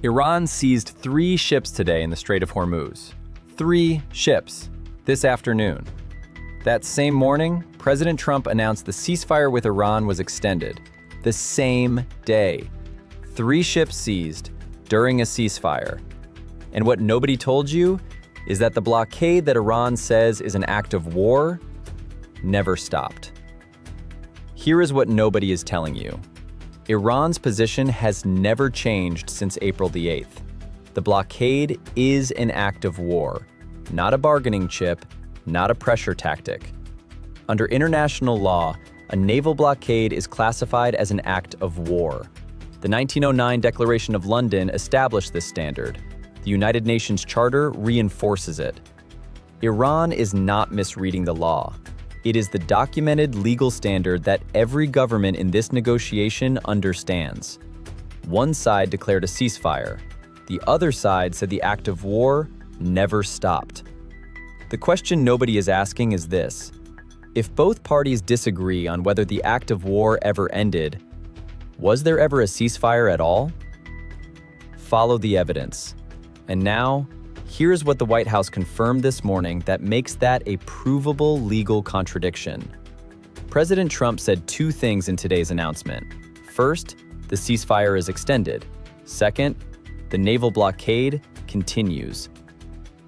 Iran seized 3 ships today in the Strait of Hormuz. 3 ships, this afternoon. That same morning, President Trump announced the ceasefire with Iran was extended. The same day. 3 ships seized during a ceasefire. And what nobody told you is that the blockade that Iran says is an act of war never stopped. Here is what nobody is telling you. Iran's position has never changed since April the 8th. The blockade is an act of war, not a bargaining chip, not a pressure tactic. Under international law, a naval blockade is classified as an act of war. The 1909 Declaration of London established this standard. The United Nations Charter reinforces it. Iran is not misreading the law. It is the documented legal standard that every government in this negotiation understands. One side declared a ceasefire. The other side said the act of war never stopped. The question nobody is asking is this: if both parties disagree on whether the act of war ever ended, was there ever a ceasefire at all? Follow the evidence. And now, here's what the White House confirmed this morning that makes that a provable legal contradiction. President Trump said 2 things in today's announcement. First, the ceasefire is extended. Second, the naval blockade continues.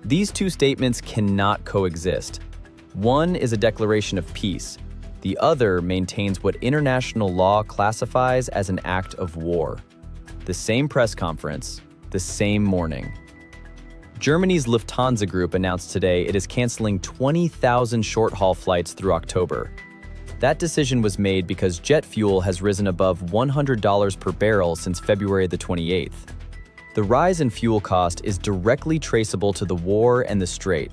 These 2 statements cannot coexist. One is a declaration of peace. The other maintains what international law classifies as an act of war. The same press conference, the same morning. Germany's Lufthansa Group announced today it is canceling 20,000 short-haul flights through October. That decision was made because jet fuel has risen above $100 per barrel since February the 28th. The rise in fuel cost is directly traceable to the war and the Strait.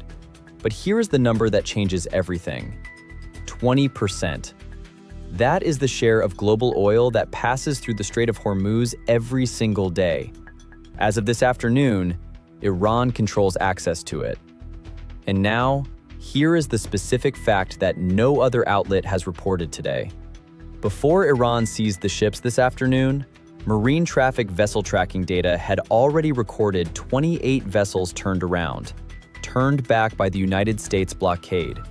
But here is the number that changes everything: 20%. That is the share of global oil that passes through the Strait of Hormuz every single day. As of this afternoon, Iran controls access to it. And now, here is the specific fact that no other outlet has reported today. Before Iran seized the ships this afternoon, MarineTraffic vessel tracking data had already recorded 28 vessels turned back by the United States blockade.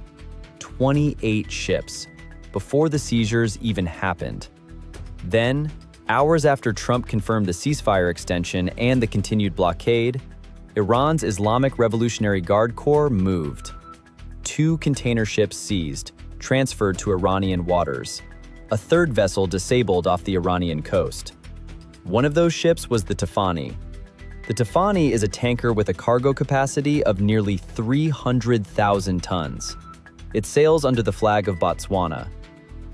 28 ships, before the seizures even happened. Then, hours after Trump confirmed the ceasefire extension and the continued blockade, Iran's Islamic Revolutionary Guard Corps moved. 2 container ships seized, transferred to Iranian waters. A 3rd vessel disabled off the Iranian coast. One of those ships was the Tifani. The Tifani is a tanker with a cargo capacity of nearly 300,000 tons. It sails under the flag of Botswana.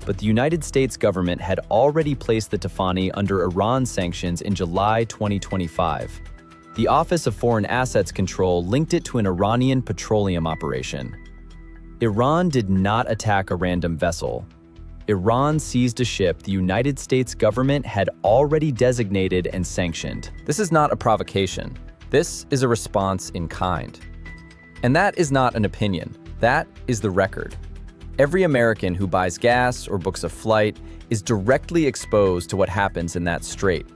But the United States government had already placed the Tifani under Iran sanctions in July 2025. The Office of Foreign Assets Control linked it to an Iranian petroleum operation. Iran did not attack a random vessel. Iran seized a ship the United States government had already designated and sanctioned. This is not a provocation. This is a response in kind. And that is not an opinion. That is the record. Every American who buys gas or books a flight is directly exposed to what happens in that strait.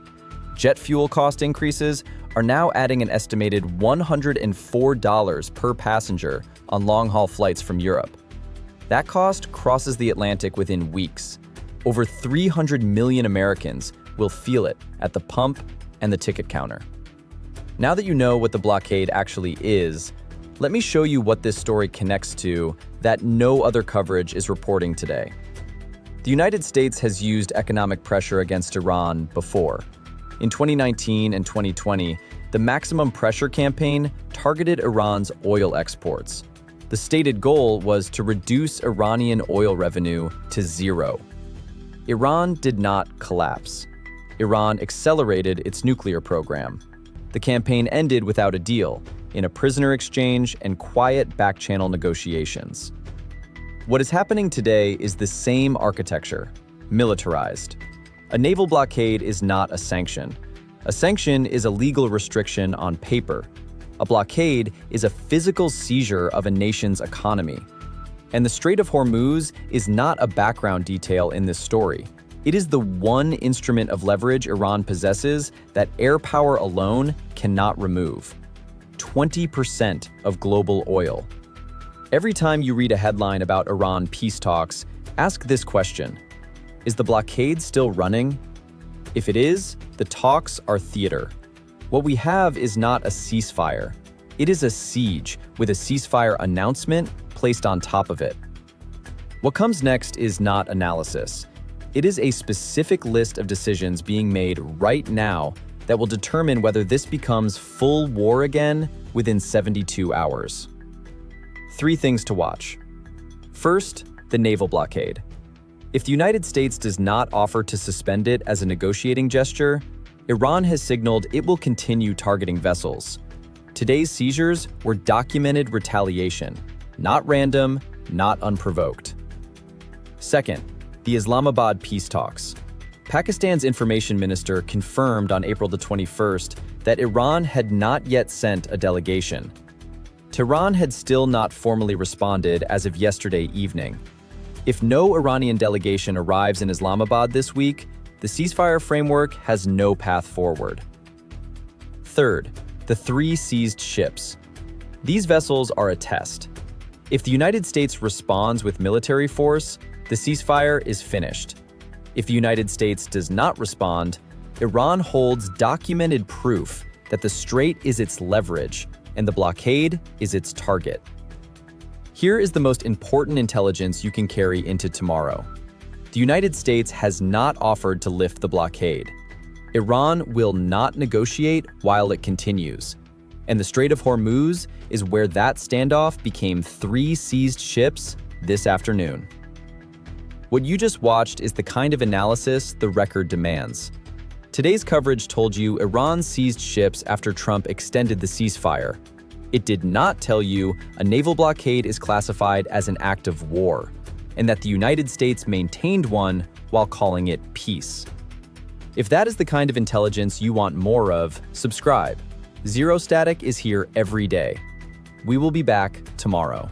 Jet fuel cost increases are now adding an estimated $104 per passenger on long-haul flights from Europe. That cost crosses the Atlantic within weeks. Over 300 million Americans will feel it at the pump and the ticket counter. Now that you know what the blockade actually is, let me show you what this story connects to that no other coverage is reporting today. The United States has used economic pressure against Iran before. In 2019 and 2020, the Maximum Pressure Campaign targeted Iran's oil exports. The stated goal was to reduce Iranian oil revenue to 0. Iran did not collapse. Iran accelerated its nuclear program. The campaign ended without a deal, in a prisoner exchange and quiet back-channel negotiations. What is happening today is the same architecture, militarized. A naval blockade is not a sanction. A sanction is a legal restriction on paper. A blockade is a physical seizure of a nation's economy. And the Strait of Hormuz is not a background detail in this story. It is the one instrument of leverage Iran possesses that air power alone cannot remove. 20% of global oil. Every time you read a headline about Iran peace talks, ask this question: is the blockade still running? If it is, the talks are theater. What we have is not a ceasefire. It is a siege with a ceasefire announcement placed on top of it. What comes next is not analysis. It is a specific list of decisions being made right now that will determine whether this becomes full war again within 72 hours. 3 things to watch. First, the naval blockade. If the United States does not offer to suspend it as a negotiating gesture, Iran has signaled it will continue targeting vessels. Today's seizures were documented retaliation, not random, not unprovoked. Second, the Islamabad peace talks. Pakistan's information minister confirmed on April the 21st that Iran had not yet sent a delegation. Tehran had still not formally responded as of yesterday evening. If no Iranian delegation arrives in Islamabad this week, the ceasefire framework has no path forward. Third, the 3 seized ships. These vessels are a test. If the United States responds with military force, the ceasefire is finished. If the United States does not respond, Iran holds documented proof that the strait is its leverage and the blockade is its target. Here is the most important intelligence you can carry into tomorrow. The United States has not offered to lift the blockade. Iran will not negotiate while it continues. And the Strait of Hormuz is where that standoff became 3 seized ships this afternoon. What you just watched is the kind of analysis the record demands. Today's coverage told you Iran seized ships after Trump extended the ceasefire. It did not tell you a naval blockade is classified as an act of war, and that the United States maintained one while calling it peace. If that is the kind of intelligence you want more of, subscribe. Zero Static is here every day. We will be back tomorrow.